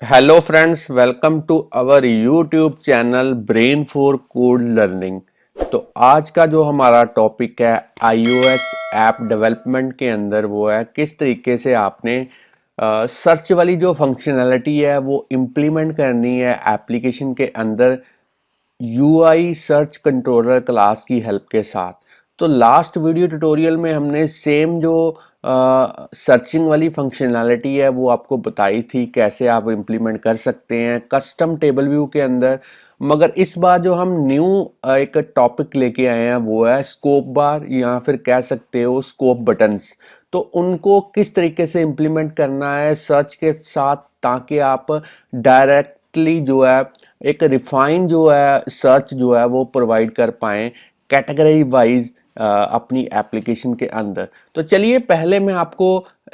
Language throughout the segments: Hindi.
Hello friends, welcome to our YouTube channel brain for code learning. तो आज का जो हमारा टॉपिक है iOS ऐप डेवलपमेंट के अंदर वो है किस तरीके से आपने सर्च वाली जो फंक्शनैलिटी है वो इम्प्लीमेंट करनी है एप्लीकेशन के अंदर यूआई सर्च कंट्रोलर क्लास की हेल्प के साथ। तो लास्ट वीडियो ट्यूटोरियल में हमने सेम जो सर्चिंग वाली फंक्शनैलिटी है वो आपको बताई थी कैसे आप इम्प्लीमेंट कर सकते हैं कस्टम टेबल व्यू के अंदर। मगर इस बार जो हम न्यू एक टॉपिक लेके आए हैं वो है स्कोप बार या फिर कह सकते हो स्कोप बटन्स। तो उनको किस तरीके से इम्प्लीमेंट करना है सर्च के साथ ताकि आप डायरेक्टली जो है एक रिफाइन जो है सर्च जो है वो प्रोवाइड कर पाएँ कैटेगरी वाइज अपनी एप्लीकेशन के अंदर। तो चलिए पहले मैं आपको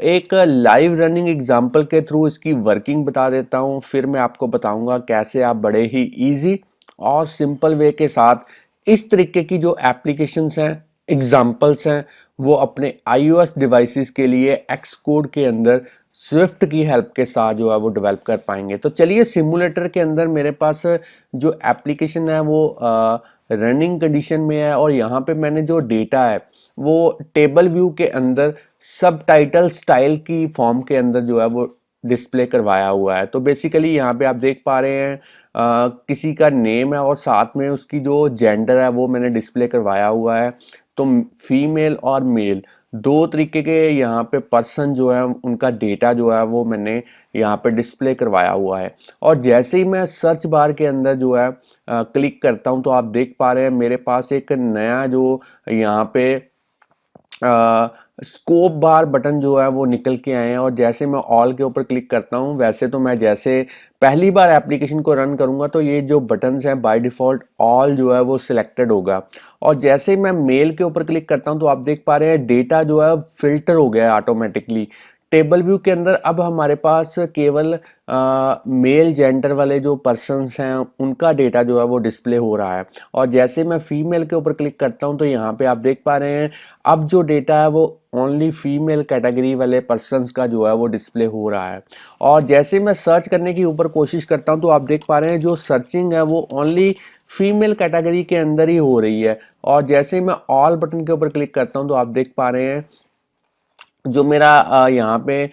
एक लाइव रनिंग एग्जांपल के थ्रू इसकी वर्किंग बता देता हूँ, फिर मैं आपको बताऊंगा कैसे आप बड़े ही इजी और सिंपल वे के साथ इस तरीके की जो एप्लीकेशंस हैं एग्जांपल्स हैं वो अपने iOS डिवाइसेस के लिए एक्स कोड के अंदर स्विफ्ट की हेल्प के साथ जो है वो डेवलप कर पाएंगे। तो चलिए सिमुलेटर के अंदर मेरे पास जो एप्लीकेशन है वो रनिंग कंडीशन में है और यहाँ पे मैंने जो डेटा है वो टेबल व्यू के अंदर सब टाइटल स्टाइल की फॉर्म के अंदर जो है वो डिस्प्ले करवाया हुआ है। तो बेसिकली यहाँ पे आप देख पा रहे हैं किसी का नेम है और साथ में उसकी जो जेंडर है वो मैंने डिस्प्ले करवाया हुआ है। तो फीमेल और मेल दो तरीके के यहाँ पे पर्सन जो है उनका डेटा जो है वो मैंने यहाँ पे डिस्प्ले करवाया हुआ है। और जैसे ही मैं सर्च बार के अंदर जो है क्लिक करता हूँ तो आप देख पा रहे हैं मेरे पास एक नया जो यहाँ पे स्कोप बार बटन जो है वो निकल के आए हैं। और जैसे मैं ऑल के ऊपर क्लिक करता हूँ वैसे तो मैं जैसे पहली बार एप्लीकेशन को रन करूंगा तो ये जो बटन्स हैं बाय डिफ़ॉल्ट ऑल जो है वो सिलेक्टेड होगा। और जैसे ही मैं मेल के ऊपर क्लिक करता हूँ तो आप देख पा रहे हैं डेटा जो है फिल्टर हो गया है ऑटोमेटिकली टेबल व्यू के अंदर। अब हमारे पास केवल मेल जेंडर वाले जो पर्सन्स हैं उनका डेटा जो है वो डिस्प्ले हो रहा है। और जैसे मैं फीमेल के ऊपर क्लिक करता हूं तो यहाँ पे आप देख पा रहे हैं अब जो डेटा है वो ओनली फीमेल कैटेगरी वाले पर्सन्स का जो है वो डिस्प्ले हो रहा है। और जैसे मैं सर्च करने की ऊपर कोशिश करता हूं तो आप देख पा रहे हैं जो सर्चिंग है वो ओनली फीमेल कैटेगरी के अंदर ही हो रही है। और जैसे मैं ऑल बटन के ऊपर क्लिक करता हूं तो आप देख पा रहे हैं जो मेरा यहाँ पे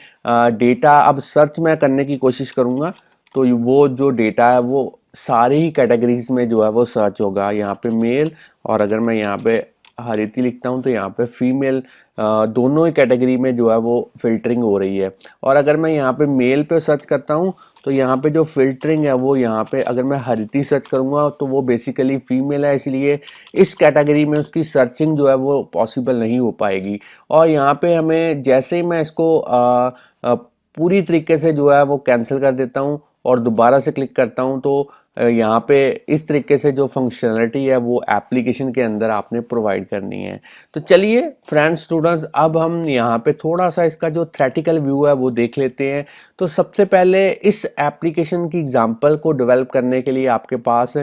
डेटा अब सर्च मैं करने की कोशिश करूँगा तो वो जो डेटा है वो सारी ही कैटेगरीज में जो है वो सर्च होगा। यहाँ पे मेल और अगर मैं यहाँ पे हरिति लिखता हूँ तो यहाँ पे फीमेल दोनों ही कैटेगरी में जो है वो फिल्टरिंग हो रही है। और अगर मैं यहाँ पे मेल पे सर्च करता हूँ तो यहाँ पे जो फिल्टरिंग है वो यहाँ पे अगर मैं हरिति सर्च करूँगा तो वो बेसिकली फीमेल है इसलिए इस कैटेगरी में उसकी सर्चिंग जो है वो पॉसिबल नहीं हो पाएगी। और यहाँ पे हमें जैसे ही मैं इसको पूरी तरीके से जो है वो कैंसिल कर देता हूँ और दोबारा से क्लिक करता हूँ तो यहाँ पे इस तरीके से जो फंक्शनलिटी है वो एप्लीकेशन के अंदर आपने प्रोवाइड करनी है। तो चलिए फ्रेंड्स स्टूडेंट्स अब हम यहाँ पे थोड़ा सा इसका जो थ्रेटिकल व्यू है वो देख लेते हैं। तो सबसे पहले इस एप्लीकेशन की एग्जांपल को डेवलप करने के लिए आपके पास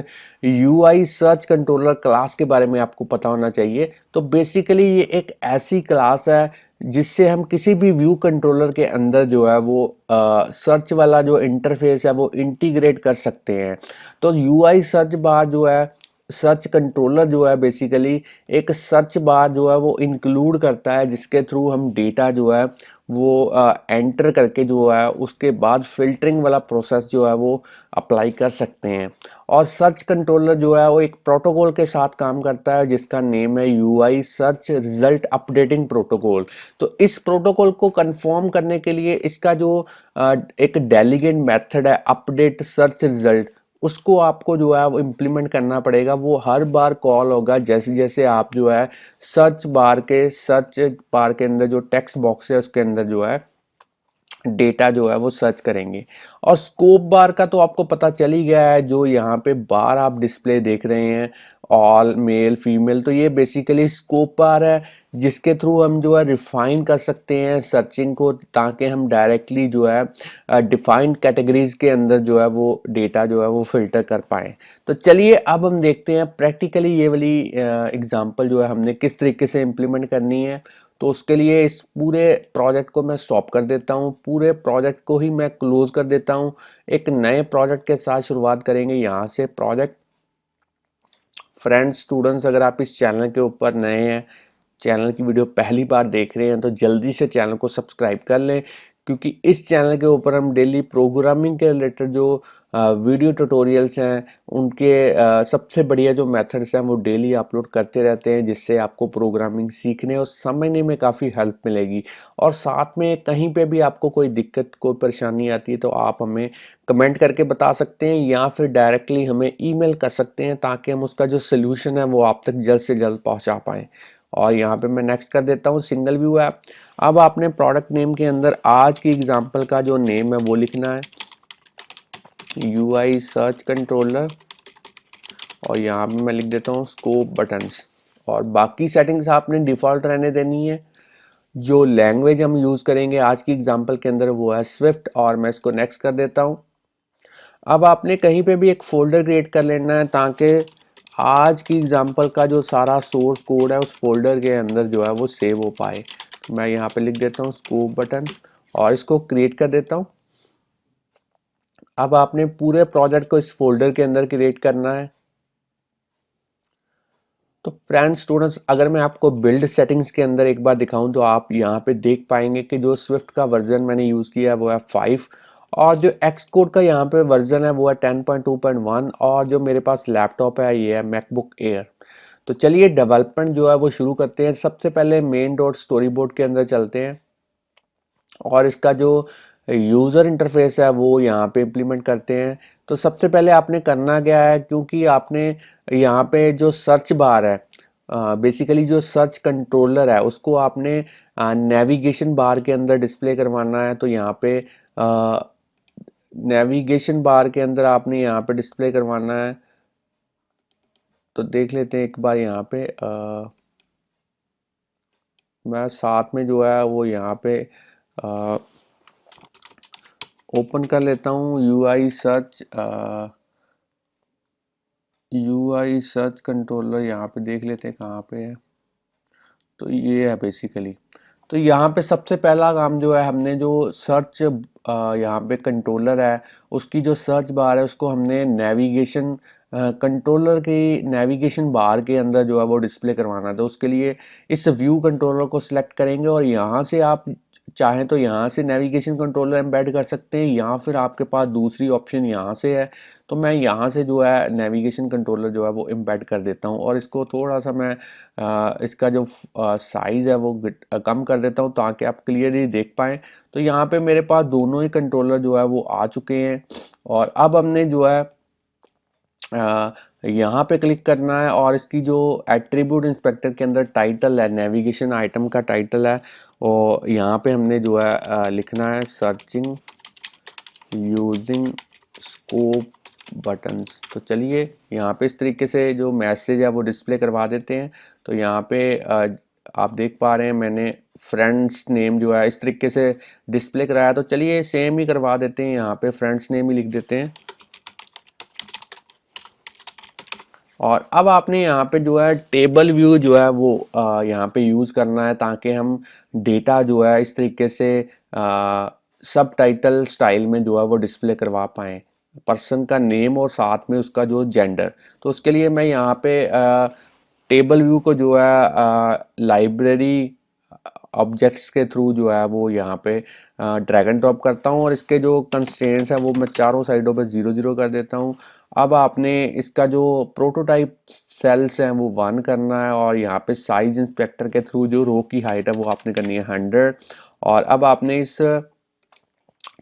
यूआई सर्च कंट्रोलर क्लास के बारे में आपको पता होना चाहिए। तो बेसिकली ये एक ऐसी क्लास है जिससे हम किसी भी व्यू कंट्रोलर के अंदर जो है वो सर्च वाला जो इंटरफेस है वो इंटीग्रेट कर सकते हैं। तो यूआई सर्च बार जो है सर्च कंट्रोलर जो है बेसिकली एक सर्च बार जो है वो इंक्लूड करता है जिसके थ्रू हम डेटा जो है वो एंटर करके जो है उसके बाद फिल्टरिंग वाला प्रोसेस जो है वो अप्लाई कर सकते हैं। और सर्च कंट्रोलर जो है वो एक प्रोटोकॉल के साथ काम करता है जिसका नेम है UI search result updating protocol. तो इस प्रोटोकॉल को कंफर्म करने के लिए इसका जो एक डेलीगेट मेथड है अपडेट सर्च रिजल्ट उसको आपको जो है वो इम्प्लीमेंट करना पड़ेगा। वो हर बार कॉल होगा जैसे जैसे आप जो है सर्च बार के अंदर जो टेक्स्ट बॉक्स है उसके अंदर जो है डेटा जो है वो सर्च करेंगे। और स्कोप बार का तो आपको पता चल ही गया है, जो यहाँ पे बार आप डिस्प्ले देख रहे हैं ऑल मेल फीमेल, तो ये बेसिकली स्कोप बार है जिसके थ्रू हम जो है रिफाइन कर सकते हैं सर्चिंग को ताकि हम डायरेक्टली जो है डिफाइंड कैटेगरीज के अंदर जो है वो डेटा जो है वो फिल्टर कर पाएँ। तो चलिए अब हम देखते हैं प्रैक्टिकली ये वाली एग्जांपल जो है हमने किस तरीके से इम्प्लीमेंट करनी है। तो उसके लिए इस पूरे प्रोजेक्ट को मैं स्टॉप कर देता हूँ, पूरे प्रोजेक्ट को ही मैं क्लोज कर देता हूँ। एक नए प्रोजेक्ट के साथ शुरुआत करेंगे। यहाँ से प्रोजेक्ट, फ्रेंड्स स्टूडेंट्स, अगर आप इस चैनल के ऊपर नए हैं, चैनल की वीडियो पहली बार देख रहे हैं, तो जल्दी से चैनल को सब्सक्राइब कर लें, क्योंकि इस चैनल के ऊपर हम डेली प्रोग्रामिंग के रिलेटेड जो वीडियो ट्यूटोरियल्स हैं, उनके सबसे बढ़िया जो मेथड्स हैं वो डेली अपलोड करते रहते हैं, जिससे आपको प्रोग्रामिंग सीखने और समझने में काफ़ी हेल्प मिलेगी। और साथ में कहीं पे भी आपको कोई दिक्कत, कोई परेशानी आती है, तो आप हमें कमेंट करके बता सकते हैं, या फिर डायरेक्टली हमें ईमेल कर सकते हैं, ताकि हम उसका जो सोल्यूशन है वो आप तक जल्द से जल्द पहुंचा पाएँ। और यहाँ पे मैं नेक्स्ट कर देता हूँ सिंगल व्यू ऐप। अब आपने प्रोडक्ट नेम के अंदर आज की एग्जांपल का जो नेम है वो लिखना है, UI सर्च कंट्रोलर, और यहाँ पे मैं लिख देता हूँ स्कोप बटन्स। और बाकी सेटिंग्स आपने डिफ़ॉल्ट रहने देनी है। जो लैंग्वेज हम यूज़ करेंगे आज की एग्जांपल के अंदर वो है स्विफ्ट, और मैं इसको नेक्स्ट कर देता हूँ। अब आपने कहीं पे भी एक फोल्डर क्रिएट कर लेना है, ताकि आज की एग्जांपल का जो सारा सोर्स कोड है उस फोल्डर के अंदर जो है वो सेव हो पाए। तो मैं यहाँ पे लिख देता हूँ स्कोप बटन, और इसको क्रिएट कर देता हूँ। अब आपने पूरे प्रोजेक्ट को इस फोल्डर के अंदर क्रिएट करना है। तो फ्रेंड्स स्टूडेंट्स, अगर मैं आपको बिल्ड सेटिंग्स के अंदर एक बार दिखाऊं, तो आप यहाँ पे देख पाएंगे कि जो स्विफ्ट का वर्जन मैंने यूज़ किया है वो है 5, और जो एक्स कोड का यहाँ पे वर्जन है वो है 10.2.1, और जो मेरे पास लैपटॉप है ये है मैकबुक एयर। तो चलिए डेवलपमेंट जो है वो शुरू करते हैं। सबसे पहले मेन डॉट स्टोरी बोर्ड के अंदर चलते हैं, और इसका जो यूज़र इंटरफेस है वो यहाँ पे इम्प्लीमेंट करते हैं। तो सबसे पहले आपने करना क्या है, क्योंकि आपने यहाँ पे जो सर्च बार है, बेसिकली जो सर्च कंट्रोलर है उसको आपने नेविगेशन बार के अंदर डिस्प्ले करवाना है। तो यहाँ पे नेविगेशन बार के अंदर आपने यहाँ पे डिस्प्ले करवाना है। तो देख लेते हैं एक बार यहाँ पे, मैं साथ में जो है वो यहाँ पे ओपन कर लेता हूँ UI सर्च कंट्रोलर। यहाँ पे देख लेते हैं कहाँ पे है। तो ये है बेसिकली। तो यहाँ पे सबसे पहला काम जो है, हमने जो सर्च यहाँ पे कंट्रोलर है उसकी जो सर्च बार है उसको हमने नेविगेशन कंट्रोलर की नेविगेशन बार के अंदर जो है वो डिस्प्ले करवाना है। तो उसके लिए इस व्यू कंट्रोलर को सिलेक्ट करेंगे, और यहाँ से आप चाहें तो यहाँ से नेविगेशन कंट्रोलर एम्बेड कर सकते हैं, या फिर आपके पास दूसरी ऑप्शन यहाँ से है। तो मैं यहाँ से जो है नेविगेशन कंट्रोलर जो है वो एम्बेड कर देता हूँ, और इसको थोड़ा सा मैं इसका जो साइज़ है वो कम कर देता हूँ, ताकि आप क्लियरली देख पाएँ। तो यहाँ पे मेरे पास दोनों ही कंट्रोलर जो है वो आ चुके हैं, और अब हमने जो है यहाँ पे क्लिक करना है, और इसकी जो एट्रीब्यूट इंस्पेक्टर के अंदर टाइटल है, नेविगेशन आइटम का टाइटल है, और यहाँ पे हमने जो है लिखना है सर्चिंग यूजिंग स्कोप बटन्स। तो चलिए यहाँ पे इस तरीके से जो मैसेज है वो डिस्प्ले करवा देते हैं। तो यहाँ पे आप देख पा रहे हैं मैंने फ्रेंड्स नेम जो है इस तरीके से डिस्प्ले कराया। तो चलिए सेम ही करवा देते हैं, यहाँ पे फ्रेंड्स नेम ही लिख देते हैं। और अब आपने यहाँ पे जो है टेबल व्यू जो है वो यहाँ पे यूज़ करना है, ताकि हम डेटा जो है इस तरीके से सब टाइटल स्टाइल में जो है वो डिस्प्ले करवा पाएँ, पर्सन का नेम और साथ में उसका जो जेंडर। तो उसके लिए मैं यहाँ पे टेबल व्यू को जो है लाइब्रेरी ऑब्जेक्ट्स के थ्रू जो है वो यहाँ पे ड्रैग एंड ड्रॉप करता हूँ, और इसके जो कंस्ट्रेंट्स हैं वो मैं चारों साइडों पे 0 0 कर देता हूँ। अब आपने इसका जो प्रोटोटाइप सेल्स हैं वो 1 करना है, और यहाँ पे साइज इंस्पेक्टर के थ्रू जो रो की हाइट है वो आपने करनी है 100। और अब आपने इस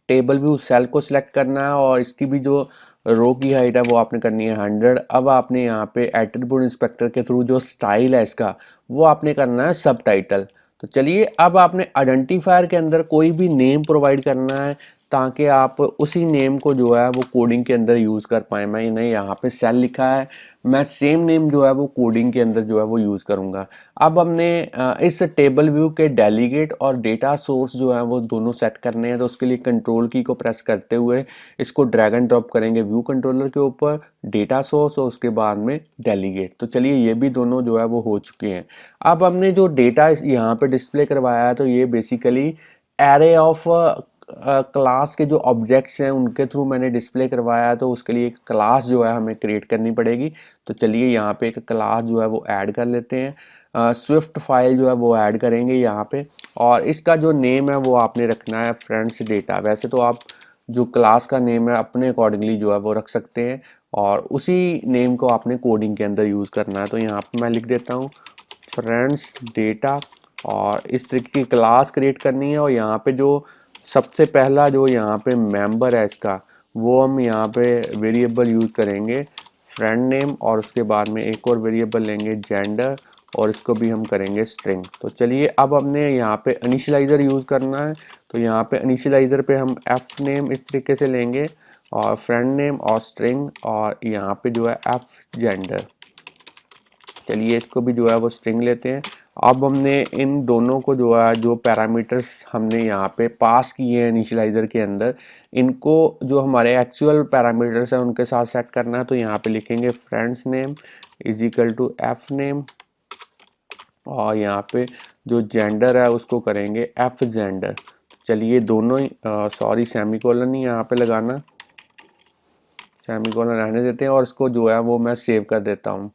टेबल व्यू सेल को सिलेक्ट करना है, और इसकी भी जो रो की हाइट है वो आपने करनी है 100। अब आपने यहाँ पे एट्रीब्यूट इंस्पेक्टर के थ्रू जो स्टाइल है इसका वो आपने करना है सब टाइटल। तो चलिए अब आपने आइडेंटिफायर के अंदर कोई भी नेम प्रोवाइड करना है, ताकि आप उसी नेम को जो है वो कोडिंग के अंदर यूज़ कर पाएँ। मैंने यहाँ पे सेल लिखा है, मैं सेम नेम जो है वो कोडिंग के अंदर जो है वो यूज़ करूँगा। अब हमने इस टेबल व्यू के डेलीगेट और डेटा सोर्स जो है वो दोनों सेट करने हैं, तो उसके लिए कंट्रोल की को प्रेस करते हुए इसको ड्रैग एंड ड्रॉप करेंगे व्यू कंट्रोलर के ऊपर, डेटा सोर्स और उसके बाद में डेलीगेट। तो चलिए ये भी दोनों जो है वो हो चुके हैं। अब हमने जो डेटा यहाँ पे डिस्प्ले करवाया है, तो ये बेसिकली एरे ऑफ क्लास के जो ऑब्जेक्ट्स हैं उनके थ्रू मैंने डिस्प्ले करवाया है, तो उसके लिए एक क्लास जो है हमें क्रिएट करनी पड़ेगी। तो चलिए यहाँ पे एक क्लास जो है वो ऐड कर लेते हैं। स्विफ्ट फाइल जो है वो ऐड करेंगे यहाँ पे, और इसका जो नेम है वो आपने रखना है फ्रेंड्स डेटा। वैसे तो आप जो क्लास का नेम है अपने अकॉर्डिंगली जो है वो रख सकते हैं, और उसी नेम को आपने कोडिंग के अंदर यूज़ करना है। तो यहाँ पे मैं लिख देता हूँ फ्रेंड्स डेटा, और इस तरीके की क्लास क्रिएट करनी है। और यहाँ पे जो सबसे पहला जो यहाँ पे मेंबर है इसका, वो हम यहाँ पे वेरिएबल यूज़ करेंगे फ्रेंड नेम, और उसके बाद में एक और वेरिएबल लेंगे जेंडर, और इसको भी हम करेंगे स्ट्रिंग। तो चलिए अब हमने यहाँ पे इनिशियलाइज़र यूज़ करना है, तो यहाँ पे इनिशियलाइज़र पे हम एफ नेम इस तरीके से लेंगे, और फ्रेंड नेम और स्ट्रिंग, और यहाँ पे जो है एफ जेंडर। चलिए इसको भी जो है वो स्ट्रिंग लेते हैं। अब हमने इन दोनों को जो है, जो पैरामीटर्स हमने यहाँ पे पास किए हैं इनिशियलाइज़र के अंदर, इनको जो हमारे एक्चुअल पैरामीटर्स हैं उनके साथ सेट करना है। तो यहाँ पे लिखेंगे friends name is equal to F name, और यहाँ पे जो जेंडर है उसको करेंगे एफ जेंडर। चलिए दोनों ही सॉरी सेमीकोलन नहीं यहाँ पे लगाना, सेमीकोलन रहने देते हैं, और इसको जो है वो मैं सेव कर देता हूँ।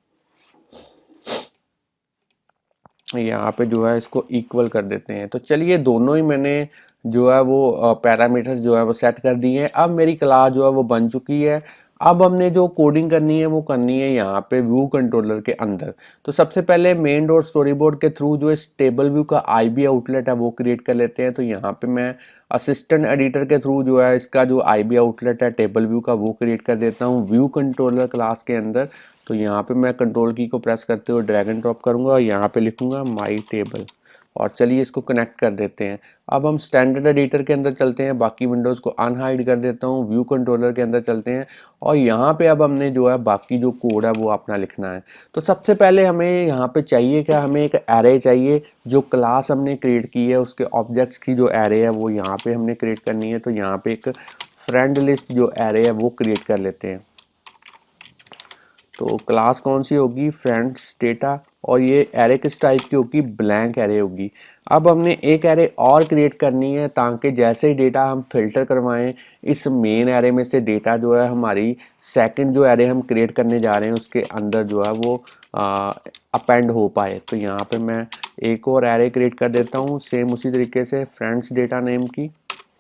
यहाँ पे जो है इसको इक्वल कर देते हैं। तो चलिए दोनों ही मैंने जो है वो पैरामीटर्स जो है वो सेट कर दिए हैं। अब मेरी क्लास जो है वो बन चुकी है। अब हमने जो कोडिंग करनी है वो करनी है यहाँ पे व्यू कंट्रोलर के अंदर। तो सबसे पहले मेन डॉट स्टोरी बोर्ड के थ्रू जो इस टेबल व्यू का आईबी आउटलेट है वो क्रिएट कर लेते हैं। तो यहाँ पे मैं असिस्टेंट एडिटर के थ्रू जो है इसका जो आईबी आउटलेट है टेबल व्यू का वो क्रिएट कर देता हूँ व्यू कंट्रोलर क्लास के अंदर। तो यहाँ पे मैं कंट्रोल की को प्रेस करते हुए ड्रैग एंड ड्रॉप करूँगा, और यहाँ पे लिखूँगा माई टेबल, और चलिए इसको कनेक्ट कर देते हैं। अब हम स्टैंडर्ड एडिटर के अंदर चलते हैं, बाकी विंडोज़ को अनहाइड कर देता हूँ, व्यू कंट्रोलर के अंदर चलते हैं, और यहाँ पे अब हमने जो है बाकी जो कोड है वो अपना लिखना है। तो सबसे पहले हमें यहाँ पे चाहिए क्या, हमें एक एरे चाहिए। जो क्लास हमने क्रिएट की है उसके ऑब्जेक्ट्स की जो एरे है वो यहाँ पे हमने क्रिएट करनी है। तो यहाँ पे एक फ्रेंड लिस्ट जो एरे है वो क्रिएट कर लेते हैं। तो क्लास कौन सी होगी, फ्रेंड्स डेटा, और ये एरे किस टाइप की होगी, ब्लैंक एरे होगी। अब हमने एक एरे और क्रिएट करनी है, ताकि जैसे ही डेटा हम फिल्टर करवाएं इस मेन एरे में से डेटा जो है हमारी सेकंड जो एरे हम क्रिएट करने जा रहे हैं उसके अंदर जो है वो अपेंड हो पाए। तो यहाँ पे मैं एक और एरे क्रिएट कर देता हूँ सेम उसी तरीके से फ्रेंड्स डेटा नेम की,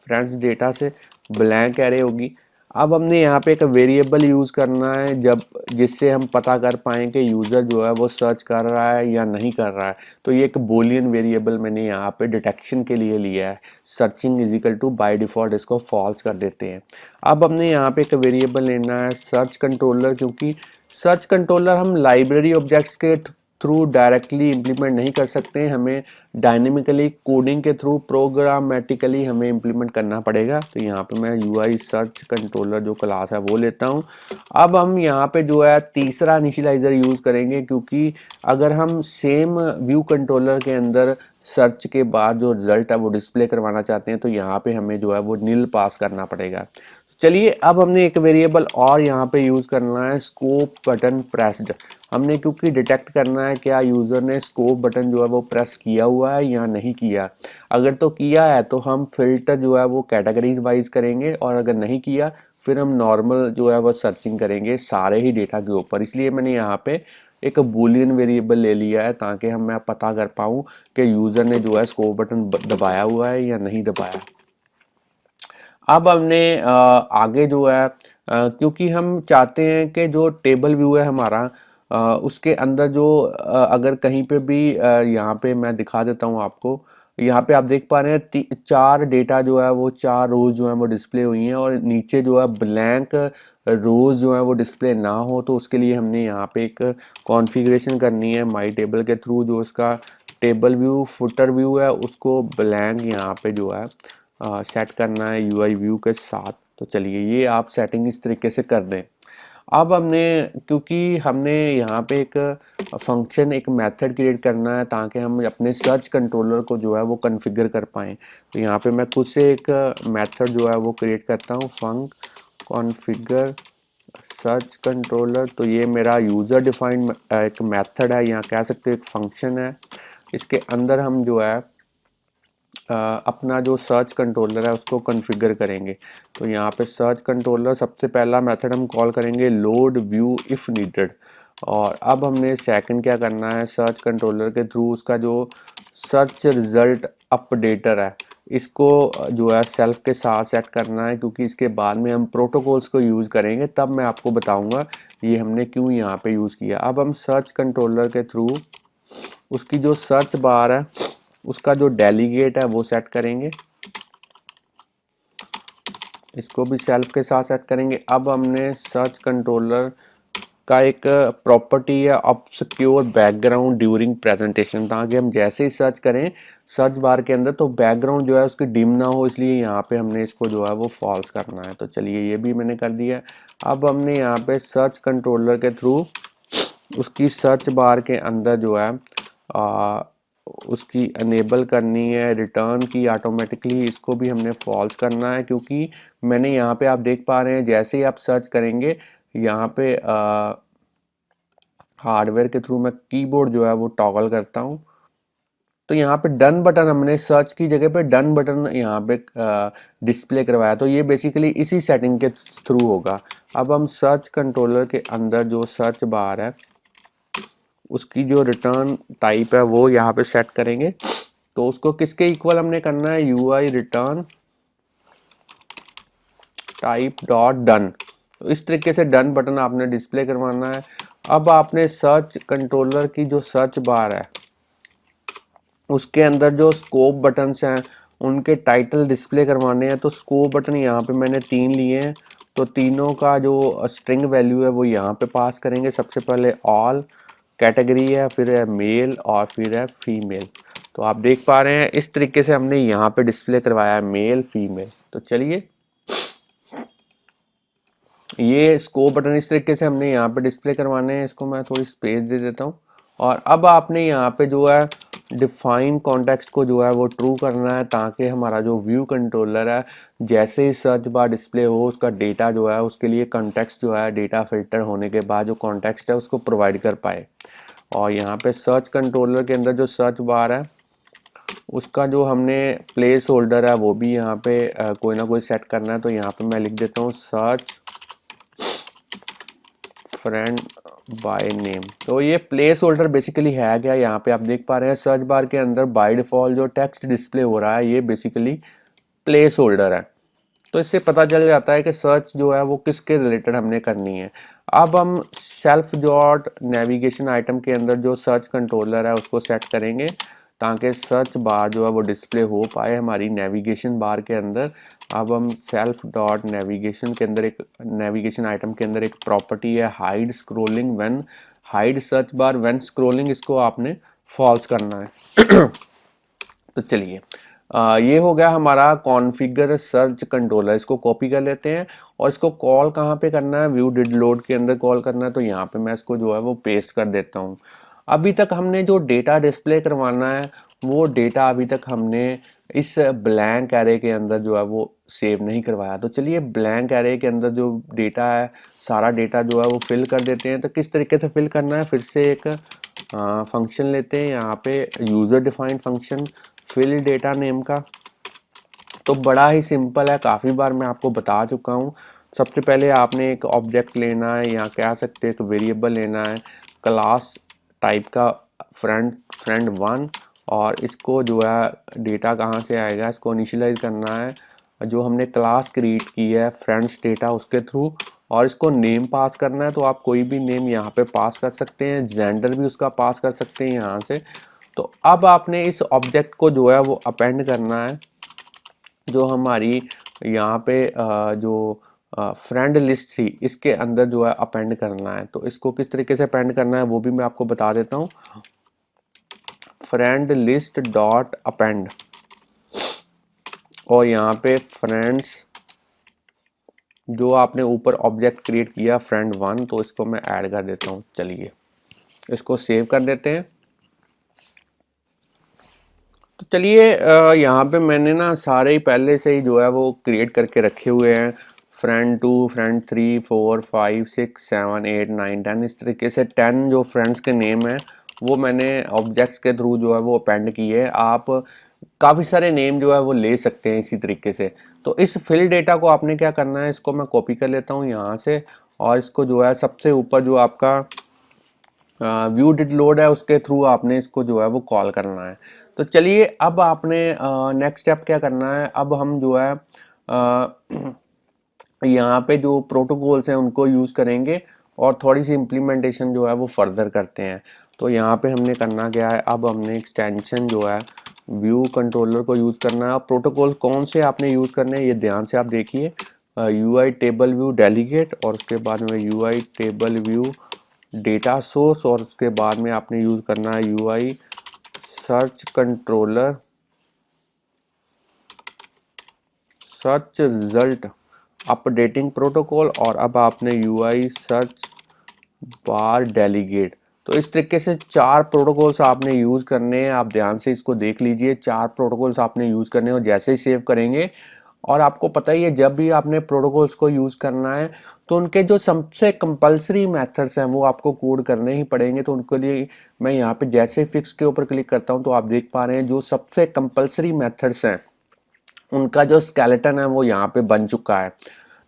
फ्रेंड्स डेटा से ब्लैंक एरे होगी। अब हमने यहाँ पे एक वेरिएबल यूज़ करना है जब जिससे हम पता कर पाएँ कि यूज़र जो है वो सर्च कर रहा है या नहीं कर रहा है। तो ये एक बोलियन वेरिएबल मैंने यहाँ पे डिटेक्शन के लिए लिया है, searching is equal to by default इसको फॉल्स कर देते हैं। अब हमने यहाँ पे एक वेरिएबल लेना है सर्च कंट्रोलर, क्योंकि सर्च कंट्रोलर हम लाइब्रेरी ऑब्जेक्ट्स के थ्रू डायरेक्टली इम्प्लीमेंट नहीं कर सकते, हमें डायनेमिकली कोडिंग के थ्रू प्रोग्रामेटिकली हमें इम्प्लीमेंट करना पड़ेगा। तो यहाँ पे मैं यूआई सर्च कंट्रोलर जो क्लास है वो लेता हूँ। अब हम यहाँ पे जो है तीसरा इनिशियलाइज़र यूज़ करेंगे, क्योंकि अगर हम सेम व्यू कंट्रोलर के अंदर सर्च के बाद जो रिज़ल्ट है वो डिस्प्ले करवाना चाहते हैं तो यहाँ पे हमें जो है वो नील पास करना पड़ेगा। चलिए अब हमने एक वेरिएबल और यहाँ पे यूज़ करना है स्कोप बटन प्रेस्ड। हमने क्योंकि डिटेक्ट करना है क्या यूज़र ने स्कोप बटन जो है वो प्रेस किया हुआ है या नहीं किया। अगर तो किया है तो हम फिल्टर जो है वो कैटेगरीज वाइज करेंगे, और अगर नहीं किया फिर हम नॉर्मल जो है वो सर्चिंग करेंगे सारे ही डेटा के ऊपर। इसलिए मैंने यहाँ पे एक बूलियन वेरिएबल ले लिया है ताकि हम मैं पता कर पाऊँ कि यूज़र ने जो है स्कोप बटन दबाया हुआ है या नहीं दबाया। अब हमने आगे जो है क्योंकि हम चाहते हैं कि जो टेबल व्यू है हमारा उसके अंदर जो अगर कहीं पे भी यहाँ पे मैं दिखा देता हूँ आपको, यहाँ पे आप देख पा रहे हैं चार डेटा जो है वो चार रोज जो है वो डिस्प्ले हुई हैं, और नीचे जो है ब्लैंक रोज जो है वो डिस्प्ले ना हो। तो उसके लिए हमने यहाँ पे एक कॉन्फ़िगरेशन करनी है माई टेबल के थ्रू। जो इसका टेबल व्यू फुटर व्यू है उसको ब्लैंक यहाँ पे जो है सेट करना है यूआई व्यू के साथ। तो चलिए ये आप सेटिंग इस तरीके से कर दें। अब हमने, क्योंकि हमने यहाँ पे एक फंक्शन, एक मेथड क्रिएट करना है ताकि हम अपने सर्च कंट्रोलर को जो है वो कॉन्फ़िगर कर पाएँ। तो यहाँ पे मैं खुद से एक मेथड जो है वो क्रिएट करता हूँ, फंक कॉन्फ़िगर सर्च कंट्रोलर। तो ये मेरा यूज़र डिफाइंड एक मेथड है, यहाँ कह सकते हो एक फंक्शन है। इसके अंदर हम जो है अपना जो सर्च कंट्रोलर है उसको कॉन्फ़िगर करेंगे। तो यहाँ पे सर्च कंट्रोलर सबसे पहला मेथड हम कॉल करेंगे लोड व्यू इफ़ नीडेड। और अब हमने सेकंड क्या करना है, सर्च कंट्रोलर के थ्रू उसका जो सर्च रिज़ल्ट अपडेटर है इसको जो है सेल्फ के साथ सेट करना है, क्योंकि इसके बाद में हम प्रोटोकॉल्स को यूज़ करेंगे, तब मैं आपको बताऊंगा ये हमने क्यों यहाँ पे यूज़ किया। अब हम सर्च कंट्रोलर के थ्रू उसकी जो सर्च बार है उसका जो डेलीगेट है वो सेट करेंगे, इसको भी सेल्फ के साथ सेट करेंगे। अब हमने सर्च कंट्रोलर का एक प्रॉपर्टी है ऑब्सक्योर बैकग्राउंड ड्यूरिंग प्रेजेंटेशन, ताकि हम जैसे ही सर्च करें सर्च बार के अंदर तो बैकग्राउंड जो है उसकी डिम ना हो, इसलिए यहाँ पे हमने इसको जो है वो फॉल्स करना है। तो चलिए ये भी मैंने कर दिया। अब हमने यहाँ पे सर्च कंट्रोलर के थ्रू उसकी सर्च बार के अंदर जो है उसकी अनेबल करनी है रिटर्न की ऑटोमेटिकली, इसको भी हमने फॉल्स करना है, क्योंकि मैंने यहाँ पे आप देख पा रहे हैं जैसे ही आप सर्च करेंगे यहाँ पे हार्डवेयर के थ्रू मैं कीबोर्ड जो है वो टॉगल करता हूँ, तो यहाँ पे डन बटन हमने सर्च की जगह पे डन बटन यहाँ पे डिस्प्ले करवाया। तो ये बेसिकली इसी सेटिंग के थ्रू होगा। अब हम सर्च कंट्रोलर के अंदर जो सर्च बार है उसकी जो रिटर्न टाइप है वो यहाँ पे सेट करेंगे। तो उसको किसके इक्वल हमने करना है, UI return type dot done. तो इस तरीके से डन बटन आपने डिस्प्ले करवाना है। अब आपने सर्च कंट्रोलर की जो सर्च बार है उसके अंदर जो स्कोप बटन्स हैं उनके टाइटल डिस्प्ले करवाने हैं। तो स्कोप बटन यहाँ पे मैंने 3 लिए हैं, तो तीनों का जो स्ट्रिंग वैल्यू है वो यहाँ पे पास करेंगे। सबसे पहले ऑल कैटेगरी है, फिर है मेल और फिर है फीमेल। तो आप देख पा रहे हैं इस तरीके से हमने यहाँ पे डिस्प्ले करवाया है मेल फीमेल। तो चलिए ये स्कोप बटन इस तरीके से हमने यहाँ पे डिस्प्ले करवाने हैं, इसको मैं थोड़ी स्पेस दे देता हूँ। और अब आपने यहाँ पे जो है डिफाइन कॉन्टेक्स्ट को जो है वो ट्रू करना है, ताकि हमारा जो व्यू कंट्रोलर है जैसे ही सर्च बार डिस्प्ले हो उसका डेटा जो है उसके लिए कॉन्टेक्स्ट जो है डेटा फिल्टर होने के बाद जो कॉन्टेक्स्ट है उसको प्रोवाइड कर पाए। और यहाँ पे सर्च कंट्रोलर के अंदर जो सर्च बार है उसका जो हमने प्लेस होल्डर है वो भी यहाँ पे कोई ना कोई सेट करना है। तो यहाँ पे मैं लिख देता हूँ सर्च फ्रेंड बाय नेम। तो ये प्लेस होल्डर बेसिकली है क्या, यहाँ पे आप देख पा रहे हैं सर्च बार के अंदर बाय डिफॉल्ट जो टेक्स्ट डिस्प्ले हो रहा है ये बेसिकली प्लेस होल्डर है। तो इससे पता चल जाता है कि सर्च जो है वो किसके रिलेटेड हमने करनी है। अब हम सेल्फ डॉट नेविगेशन आइटम के अंदर जो सर्च कंट्रोलर है उसको सेट करेंगे, ताकि सर्च बार जो है वो डिस्प्ले हो पाए हमारी नेविगेशन बार के अंदर। अब हम सेल्फ डॉट नेविगेशन के अंदर एक नेविगेशन आइटम के अंदर एक प्रॉपर्टी है hide scrolling when hide search bar when scrolling, इसको आपने फॉल्स करना है। तो चलिए ये हो गया हमारा कॉन्फ़िगर सर्च कंट्रोलर। इसको कॉपी कर लेते हैं और इसको कॉल कहाँ पे करना है, व्यू डिड लोड के अंदर कॉल करना है। तो यहाँ पे मैं इसको जो है वो पेस्ट कर देता हूँ। अभी तक हमने जो डेटा डिस्प्ले करवाना है वो डेटा अभी तक हमने इस ब्लैंक एरे के अंदर जो है वो सेव नहीं करवाया। तो चलिए ब्लैंक एरे के अंदर जो डेटा है सारा डेटा जो है वो फिल कर देते हैं। तो किस तरीके से फिल करना है, फिर से एक फंक्शन लेते हैं यहाँ पे user defined function fill data name का। तो बड़ा ही सिंपल है, काफ़ी बार मैं आपको बता चुका हूँ। सबसे पहले आपने एक ऑब्जेक्ट लेना है या कह सकते हैं एक वेरिएबल लेना है क्लास टाइप का फ्रेंड वन, और इसको जो है डेटा कहाँ से आएगा इसको इनिशियलाइज करना है जो हमने क्लास क्रिएट की है फ्रेंड्स डेटा उसके थ्रू, और इसको नेम पास करना है। तो आप कोई भी नेम यहाँ पे पास कर सकते हैं, जेंडर भी उसका पास कर सकते हैं यहाँ से। तो अब आपने इस ऑब्जेक्ट को जो है वो अपेंड करना है जो हमारी यहाँ पे जो फ्रेंड लिस्ट थी इसके अंदर जो है अपेंड करना है। तो इसको किस तरीके से अपेंड करना है वो भी मैं आपको बता देता हूँ। फ्रेंड लिस्ट डॉट अपेंड, और यहाँ पे फ्रेंड्स जो आपने ऊपर ऑब्जेक्ट क्रिएट किया फ्रेंड 1, तो इसको मैं ऐड कर देता हूँ। चलिए इसको सेव कर देते हैं। तो चलिए यहाँ पे मैंने ना सारे ही पहले से ही जो है वो क्रिएट करके रखे हुए हैं, फ्रेंड 2, फ्रेंड 3, 4, 5, 6, 7, 8, 9, 10, इस तरीके से 10 जो फ्रेंड्स के नेम हैं वो मैंने ऑब्जेक्ट्स के थ्रू जो है वो अपेंड किए। आप काफ़ी सारे नेम जो है वो ले सकते हैं इसी तरीके से। तो इस फिल डेटा को आपने क्या करना है, इसको मैं कॉपी कर लेता हूँ यहाँ से, और इसको जो है सबसे ऊपर जो आपका व्यू डिड लोड है उसके थ्रू आपने इसको जो है वो कॉल करना है। तो चलिए अब आपने नेक्स्ट स्टेप क्या करना है, अब हम जो है यहाँ पे जो प्रोटोकॉल्स हैं उनको यूज़ करेंगे और थोड़ी सी इम्प्लीमेंटेशन जो है वो फर्दर करते हैं। तो यहाँ पे हमने करना क्या है, अब हमने एक्सटेंशन जो है व्यू कंट्रोलर को यूज़ करना है। अब प्रोटोकॉल कौन से आपने यूज़ करने हैं ये ध्यान से आप देखिए, UI टेबल व्यू डेलीगेट, और उसके बाद में UI table view data source, और उसके बाद में आपने यूज़ करना है UI search controller search result updating protocol, और अब आपने UI सर्च बार डेलीगेट। तो इस तरीके से 4 प्रोटोकॉल्स आपने यूज़ करने हैं। आप ध्यान से इसको देख लीजिए, 4 प्रोटोकॉल्स आपने यूज़ करने हैं और जैसे ही सेव करेंगे, और आपको पता ही है जब भी आपने प्रोटोकॉल्स को यूज़ करना है तो उनके जो सबसे कंपलसरी मेथड्स हैं वो आपको कोड करने ही पड़ेंगे। तो उनके लिए मैं यहाँ पे जैसे फिक्स के ऊपर क्लिक करता हूँ तो आप देख पा रहे हैं जो सबसे कंपलसरी मेथड्स हैं उनका जो स्केलेटन है वो यहाँ पे बन चुका है।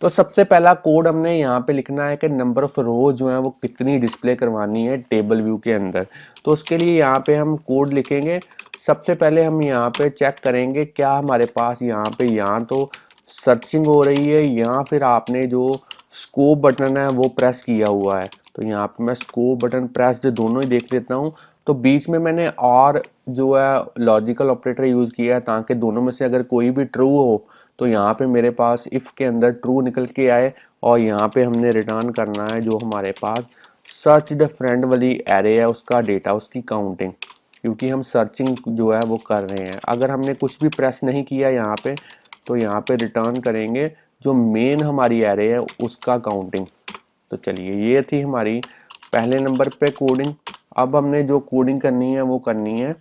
तो सबसे पहला कोड हमने यहाँ पे लिखना है कि नंबर ऑफ रोज जो है वो कितनी डिस्प्ले करवानी है टेबल व्यू के अंदर। तो उसके लिए यहाँ पे हम कोड लिखेंगे। सबसे पहले हम यहाँ पे चेक करेंगे क्या हमारे पास यहाँ तो सर्चिंग हो रही है, या फिर आपने जो स्कोप बटन है वो प्रेस किया हुआ है। तो यहाँ पे मैं स्कोप बटन प्रेस दोनों ही देख लेता हूँ। तो बीच में मैंने और जो है लॉजिकल ऑपरेटर यूज़ किया है ताकि दोनों में से अगर कोई भी ट्रू हो तो यहाँ पे मेरे पास इफ़ के अंदर ट्रू निकल के आए, और यहाँ पे हमने रिटर्न करना है जो हमारे पास सर्च द फ्रेंड वाली एरे है उसका डेटा, उसकी काउंटिंग, क्योंकि हम सर्चिंग जो है वो कर रहे हैं। अगर हमने कुछ भी प्रेस नहीं किया यहाँ पे तो यहाँ पे रिटर्न करेंगे जो मेन हमारी एरे है उसका काउंटिंग। तो चलिए ये थी हमारी पहले नंबर पे कोडिंग। अब हमने जो कोडिंग करनी है वो करनी है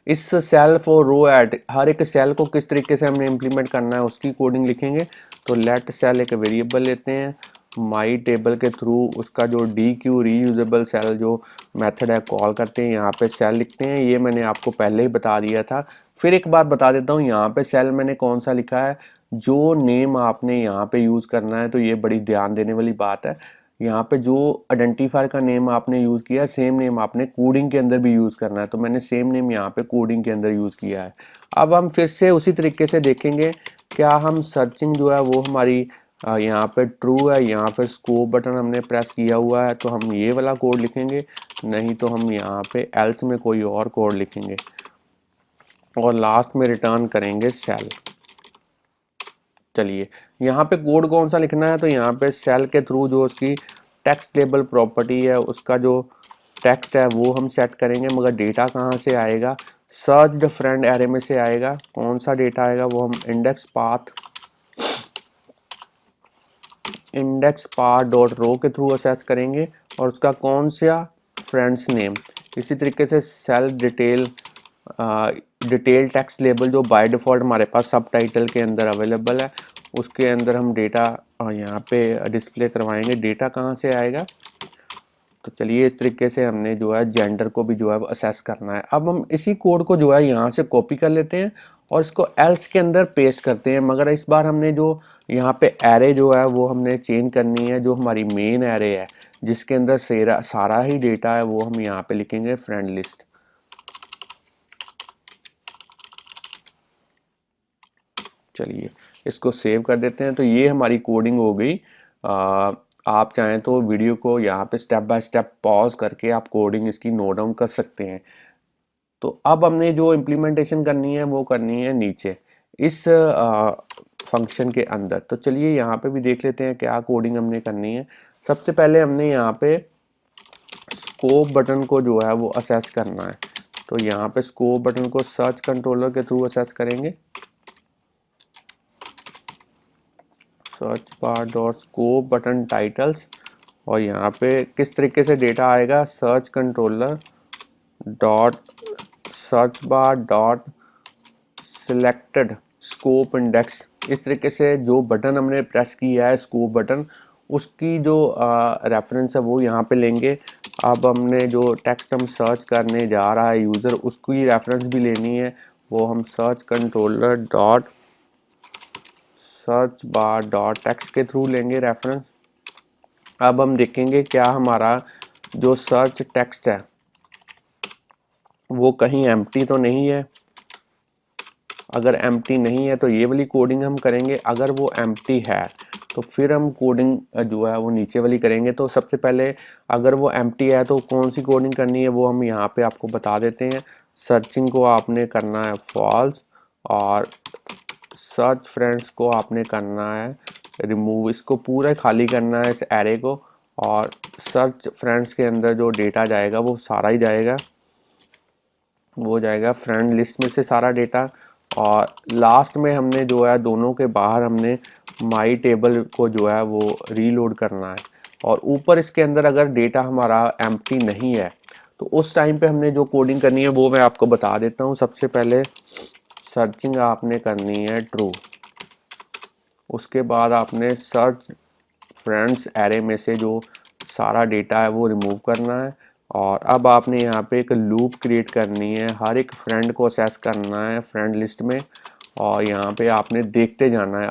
इस सेल फॉर रो एट, हर एक सेल को किस तरीके से हमने इम्प्लीमेंट करना है उसकी कोडिंग लिखेंगे। तो लेट सेल एक वेरिएबल लेते हैं, माई टेबल के थ्रू उसका जो डी क्यू रीयूजेबल सेल जो मेथड है कॉल करते हैं, यहाँ पे सेल लिखते हैं। ये मैंने आपको पहले ही बता दिया था, फिर एक बार बता देता हूँ। यहाँ पे सेल मैंने कौन सा लिखा है, जो नेम आपने यहाँ पे यूज़ करना है, तो ये बड़ी ध्यान देने वाली बात है। यहाँ पे जो आइडेंटिफायर का नेम आपने यूज़ किया सेम नेम आपने कोडिंग के अंदर भी यूज़ करना है। तो मैंने सेम नेम यहाँ पे कोडिंग के अंदर यूज़ किया है। अब हम फिर से उसी तरीके से देखेंगे क्या हम सर्चिंग जो है वो हमारी यहाँ पे ट्रू है, यहाँ पे स्कोप बटन हमने प्रेस किया हुआ है तो हम ये वाला कोड लिखेंगे, नहीं तो हम यहाँ पे एल्स में कोई और कोड लिखेंगे और लास्ट में रिटर्न करेंगे सेल। चलिए यहाँ पे कोड कौन सा लिखना है, तो यहाँ पे सेल के थ्रू जो उसकी टेक्स्ट लेबल प्रॉपर्टी है उसका जो टेक्स्ट है वो हम सेट करेंगे, मगर डेटा कहाँ से आएगा, सर्च द फ्रेंड एरे में से आएगा। कौन सा डेटा आएगा वो हम इंडेक्स पाथ डॉट रो के थ्रू असेस करेंगे, और उसका कौन सा फ्रेंड्स नेम। इसी तरीके से सेल डिटेल टेक्स्ट लेबल जो बाय डिफ़ॉल्ट हमारे पास सब टाइटल के अंदर अवेलेबल है उसके अंदर हम डेटा यहाँ पे डिस्प्ले करवाएंगे। डेटा कहाँ से आएगा, तो चलिए इस तरीके से हमने जो है जेंडर को भी जो है असेस करना है। अब हम इसी कोड को जो है यहाँ से कॉपी कर लेते हैं और इसको एल्स के अंदर पेस्ट करते हैं, मगर इस बार हमने जो यहाँ पे एरे जो है वो हमने चेंज करनी है। जो हमारी मेन एरे है जिसके अंदर सारा ही डेटा है वो हम यहाँ पे लिखेंगे फ्रेंड लिस्ट। चलिए इसको सेव कर देते हैं। तो ये हमारी कोडिंग हो गई। आप चाहें तो वीडियो को यहाँ पे स्टेप बाय स्टेप पॉज करके आप कोडिंग इसकी नोट डाउन कर सकते हैं। तो अब हमने जो इम्प्लीमेंटेशन करनी है वो करनी है नीचे इस फंक्शन के अंदर। तो चलिए यहाँ पे भी देख लेते हैं क्या कोडिंग हमने करनी है। सबसे पहले हमने यहाँ पे स्कोप बटन को जो है वो असेस करना है। तो यहाँ पे स्कोप बटन को सर्च कंट्रोलर के थ्रू असेस करेंगे। Search bar dot scope button titles, और यहाँ पे किस तरीके से डेटा आएगा, search controller dot search bar dot selected scope index. इस तरीके से जो बटन हमने प्रेस किया है स्कोप बटन, उसकी जो रेफरेंस है वो यहाँ पे लेंगे। अब हमने जो टेक्स्ट हम सर्च करने जा रहा है यूज़र, उसकी रेफरेंस भी लेनी है, वो हम search controller dot search bar dot text के थ्रू लेंगे रेफरेंस। अब हम देखेंगे क्या हमारा जो सर्च टेक्स्ट है वो कहीं एम्प्टी तो नहीं है। अगर एम्प्टी नहीं है तो ये वाली कोडिंग हम करेंगे, अगर वो एम्प्टी है तो फिर हम कोडिंग जो है वो नीचे वाली करेंगे। तो सबसे पहले अगर वो एम्प्टी है तो कौन सी कोडिंग करनी है वो हम यहाँ पे आपको बता देते हैं। सर्चिंग को आपने करना है फॉल्स, और सर्च फ्रेंड्स को आपने करना है रिमूव, इसको पूरा खाली करना है इस एरे को, और सर्च फ्रेंड्स के अंदर जो डेटा जाएगा वो सारा ही जाएगा, वो जाएगा फ्रेंड लिस्ट में से सारा डेटा। और लास्ट में हमने जो है दोनों के बाहर हमने माई टेबल को जो है वो रीलोड करना है। और ऊपर इसके अंदर अगर डेटा हमारा एम्प्टी नहीं है तो उस टाइम पे हमने जो कोडिंग करनी है वो मैं आपको बता देता हूँ। सबसे पहले सर्चिंग आपने करनी है ट्रू, उसके बाद आपने सर्च फ्रेंड्स एरे में से जो सारा डेटा है वो रिमूव करना है। और अब आपने यहाँ पे एक लूप क्रिएट करनी है, हर एक फ्रेंड को असेस करना है फ्रेंड लिस्ट में, और यहाँ पे आपने देखते जाना है।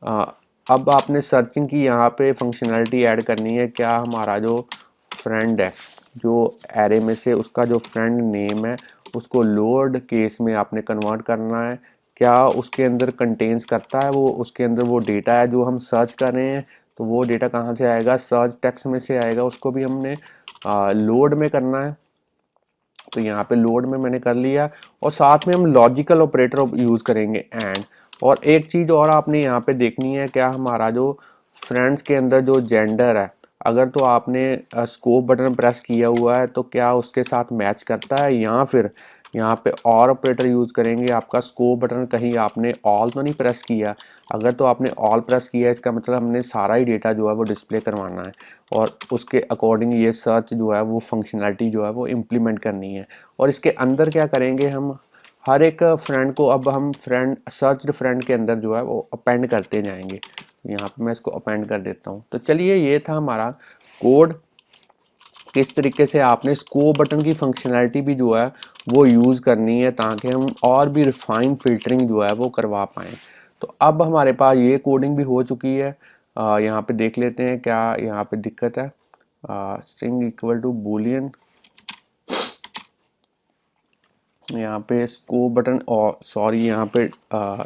आ, अब आपने सर्चिंग की यहाँ पे फंक्शनैलिटी ऐड करनी है, क्या हमारा जो फ्रेंड है जो एरे में से उसका जो फ्रेंड नेम है उसको लोड केस में आपने कन्वर्ट करना है, क्या उसके अंदर कंटेन्स करता है वो, उसके अंदर वो डेटा है जो हम सर्च कर रहे हैं, तो वो डेटा कहाँ से आएगा, सर्च टेक्स्ट में से आएगा, उसको भी हमने लोड में करना है। तो यहाँ पे लोड में मैंने कर लिया, और साथ में हम लॉजिकल ऑपरेटर यूज़ करेंगे एंड। और एक चीज़ और आपने यहाँ पे देखनी है, क्या हमारा जो फ्रेंड्स के अंदर जो जेंडर है, अगर तो आपने स्कोप बटन प्रेस किया हुआ है तो क्या उसके साथ मैच करता है, या फिर यहाँ पे और ऑपरेटर यूज़ करेंगे। आपका स्कोप बटन कहीं आपने ऑल तो नहीं प्रेस किया, अगर तो आपने ऑल प्रेस किया इसका मतलब हमने सारा ही डेटा जो है वो डिस्प्ले करवाना है, और उसके अकॉर्डिंग ये सर्च जो है वो फंक्शनैलिटी जो है वो इम्प्लीमेंट करनी है। और इसके अंदर क्या करेंगे, हम हर एक फ्रेंड को अब हम फ्रेंड सर्च्ड फ्रेंड के अंदर जो है वो अपेंड करते जाएंगे। यहाँ पे मैं इसको अपेंड कर देता हूँ। तो चलिए ये था हमारा कोड, किस तरीके से आपने स्कोप बटन की फंक्शनैलिटी भी जो है वो यूज़ करनी है ताकि हम और भी रिफाइंड फिल्टरिंग जो है वो करवा पाएँ। तो अब हमारे पास ये कोडिंग भी हो चुकी है। यहाँ पे देख लेते हैं क्या यहाँ पे दिक्कत है। स्ट्रिंग इक्वल टू बूलियन, यहाँ पे स्कोप बटन, और सॉरी यहाँ पे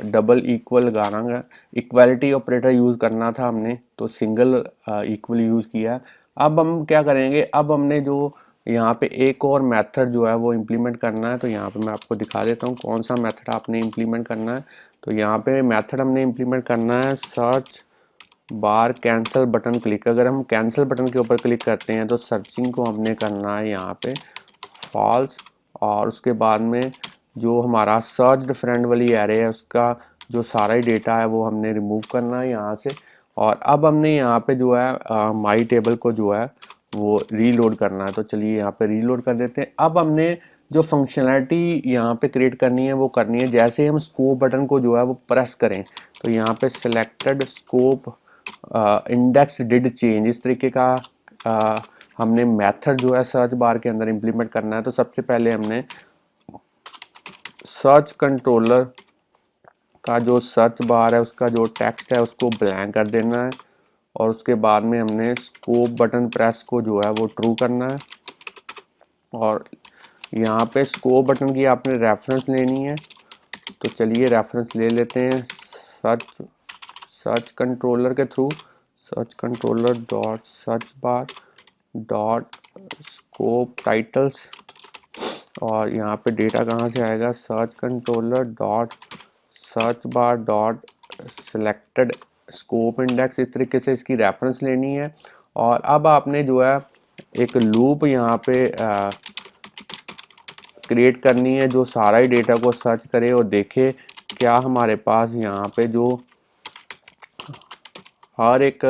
डबल इक्वल लगाना, इक्वालिटी ऑपरेटर यूज़ करना था हमने, तो सिंगल इक्वल यूज़ किया। अब हम क्या करेंगे, अब हमने जो यहाँ पे एक और मेथड जो है वो इम्प्लीमेंट करना है। तो यहाँ पे मैं आपको दिखा देता हूँ कौन सा मेथड आपने इम्प्लीमेंट करना है। तो यहाँ पे मेथड हमने इम्प्लीमेंट करना है search bar cancel button click. अगर हम कैंसिल बटन के ऊपर क्लिक करते हैं तो सर्चिंग को हमने करना है यहाँ पे फॉल्स, और उसके बाद में जो हमारा सर्च्ड फ्रेंड वाली एरे है उसका जो सारा ही डेटा है वो हमने रिमूव करना है यहाँ से। और अब हमने यहाँ पे जो है माई टेबल को जो है वो रीलोड करना है। तो चलिए यहाँ पे रीलोड कर देते हैं। अब हमने जो फंक्शनैलिटी यहाँ पे क्रिएट करनी है वो करनी है, जैसे हम स्कोप बटन को जो है वो प्रेस करें तो यहाँ पे selected scope index did change, इस तरीके का हमने मेथड जो है सर्च बार के अंदर इम्प्लीमेंट करना है। तो सबसे पहले हमने सर्च कंट्रोलर का जो सर्च बार है उसका जो टेक्स्ट है उसको ब्लैंक कर देना है, और उसके बाद में हमने स्कोप बटन प्रेस को जो है वो ट्रू करना है। और यहाँ पे स्कोप बटन की आपने रेफरेंस लेनी है, तो चलिए रेफरेंस ले लेते हैं सर्च कंट्रोलर के through, search controller dot search bar dot scope titles, और यहाँ पे डेटा कहाँ से आएगा, search controller dot search bar dot selected scope index. इस तरीके से इसकी रेफरेंस लेनी है। और अब आपने जो है एक लूप यहाँ पे क्रिएट करनी है जो सारा ही डेटा को सर्च करे और देखे क्या हमारे पास यहाँ पे जो हर एक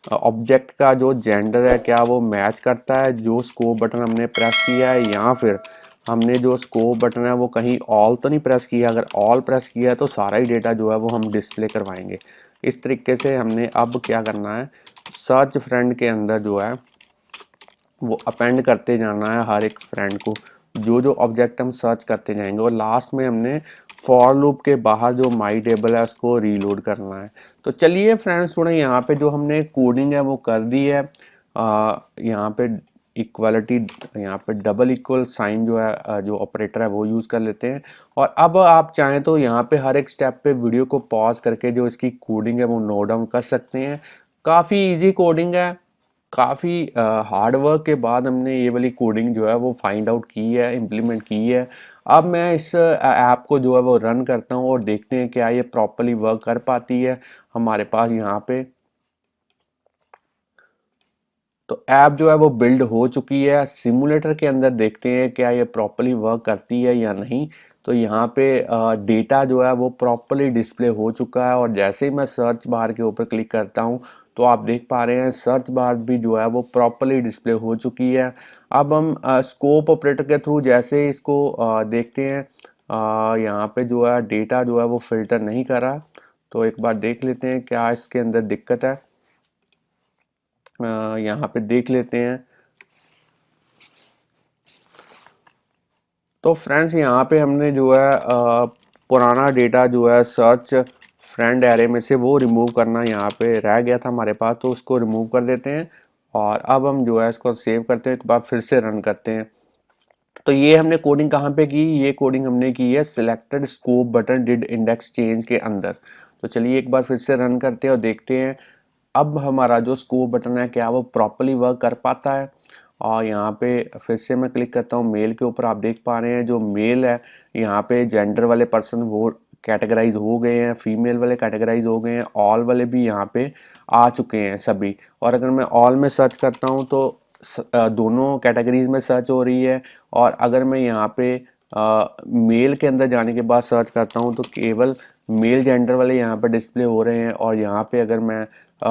ऑब्जेक्ट का जो जेंडर है क्या वो मैच करता है जो स्कोप बटन हमने प्रेस किया है, या फिर हमने जो स्कोप बटन है वो कहीं ऑल तो नहीं प्रेस किया। अगर ऑल प्रेस किया है तो सारा ही डेटा जो है वो हम डिस्प्ले करवाएंगे। इस तरीके से हमने अब क्या करना है, सर्च फ्रेंड के अंदर जो है वो अपेंड करते जाना है हर एक फ्रेंड को, जो जो ऑब्जेक्ट हम सर्च करते जाएंगे, और लास्ट में हमने फॉर लूप के बाहर जो माई टेबल है उसको रीलोड करना है। तो चलिए फ्रेंड्स थोड़ा यहाँ पे जो हमने कोडिंग है वो कर दी है। यहाँ पे इक्वालिटी, यहाँ पे डबल इक्वल साइन जो है जो ऑपरेटर है वो यूज़ कर लेते हैं। और अब आप चाहें तो यहाँ पे हर एक स्टेप पे वीडियो को पॉज करके जो इसकी कोडिंग है वो नोट डाउन कर सकते हैं। काफ़ी इजी कोडिंग है, काफ़ी हार्ड वर्क के बाद हमने ये वाली कोडिंग जो है वो फाइंड आउट की है, इम्प्लीमेंट की है। अब मैं इस ऐप को जो है वो रन करता हूँ और देखते हैं क्या ये प्रॉपरली वर्क कर पाती है हमारे पास यहाँ पे। तो ऐप जो है वो बिल्ड हो चुकी है। सिमुलेटर के अंदर देखते हैं क्या ये प्रॉपरली वर्क करती है या नहीं। तो यहाँ पे डेटा जो है वो प्रॉपरली डिस्प्ले हो चुका है, और जैसे ही मैं सर्च बार के ऊपर क्लिक करता हूँ तो आप देख पा रहे हैं सर्च बार भी जो है वो प्रॉपरली डिस्प्ले हो चुकी है। अब हम स्कोप ऑपरेटर के थ्रू जैसे इसको देखते हैं, यहाँ पे जो है डेटा जो है वो फिल्टर नहीं कर रहा। तो एक बार देख लेते हैं क्या इसके अंदर दिक्कत है। यहाँ पे देख लेते हैं। तो फ्रेंड्स यहाँ पे हमने जो है पुराना डेटा जो है सर्च फ्रेंड एरे में से वो रिमूव करना यहाँ पे रह गया था हमारे पास, तो उसको रिमूव कर देते हैं। और अब हम जो है इसको सेव करते हैं, एक बार फिर से रन करते हैं। तो ये हमने कोडिंग कहाँ पे की, ये कोडिंग हमने की है selected scope button did index change के अंदर। तो चलिए एक बार फिर से रन करते हैं और देखते हैं अब हमारा जो स्कोप बटन है क्या वो प्रॉपरली वर्क कर पाता है। और यहाँ पे फिर से मैं क्लिक करता हूँ मेल के ऊपर, आप देख पा रहे हैं जो मेल है यहाँ पे जेंडर वाले पर्सन वो कैटेगराइज हो गए हैं, फीमेल वाले कैटेगराइज हो गए हैं, ऑल वाले भी यहाँ पे आ चुके हैं सभी। और अगर मैं ऑल में सर्च करता हूँ तो दोनों कैटेगरीज में सर्च हो रही है। और अगर मैं यहाँ पे मेल के अंदर जाने के बाद सर्च करता हूँ तो केवल मेल जेंडर वाले यहाँ पर डिस्प्ले हो रहे हैं, और यहाँ पे अगर मैं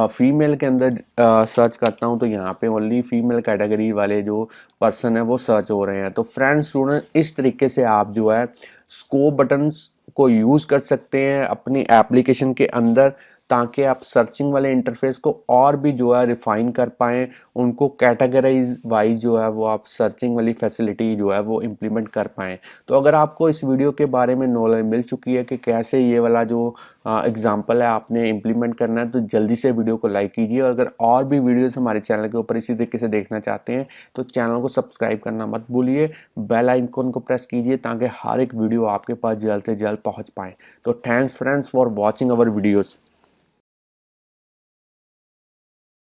फीमेल के अंदर सर्च करता हूँ तो यहाँ पे ओनली फीमेल कैटेगरी वाले जो पर्सन है वो सर्च हो रहे हैं। तो फ्रेंड्स स्टूडेंट इस तरीके से आप जो है स्कोप बटन्स को यूज़ कर सकते हैं अपनी एप्लीकेशन के अंदर, ताकि आप सर्चिंग वाले इंटरफेस को और भी जो है रिफाइन कर पाएँ, उनको कैटेगराइज वाइज जो है वो आप सर्चिंग वाली फैसिलिटी जो है वो इम्प्लीमेंट कर पाएँ। तो अगर आपको इस वीडियो के बारे में नॉलेज मिल चुकी है कि कैसे ये वाला जो एग्जाम्पल है आपने इम्प्लीमेंट करना है, तो जल्दी से वीडियो को लाइक कीजिए। और अगर और भी वीडियोस हमारे चैनल के ऊपर इसी तरीके से देखना चाहते हैं तो चैनल को सब्सक्राइब करना मत भूलिए, बेल आइकन को प्रेस कीजिए ताकि हर एक वीडियो आपके पास जल्द से जल्द पहुँच पाए। तो thanks friends for watching our videos.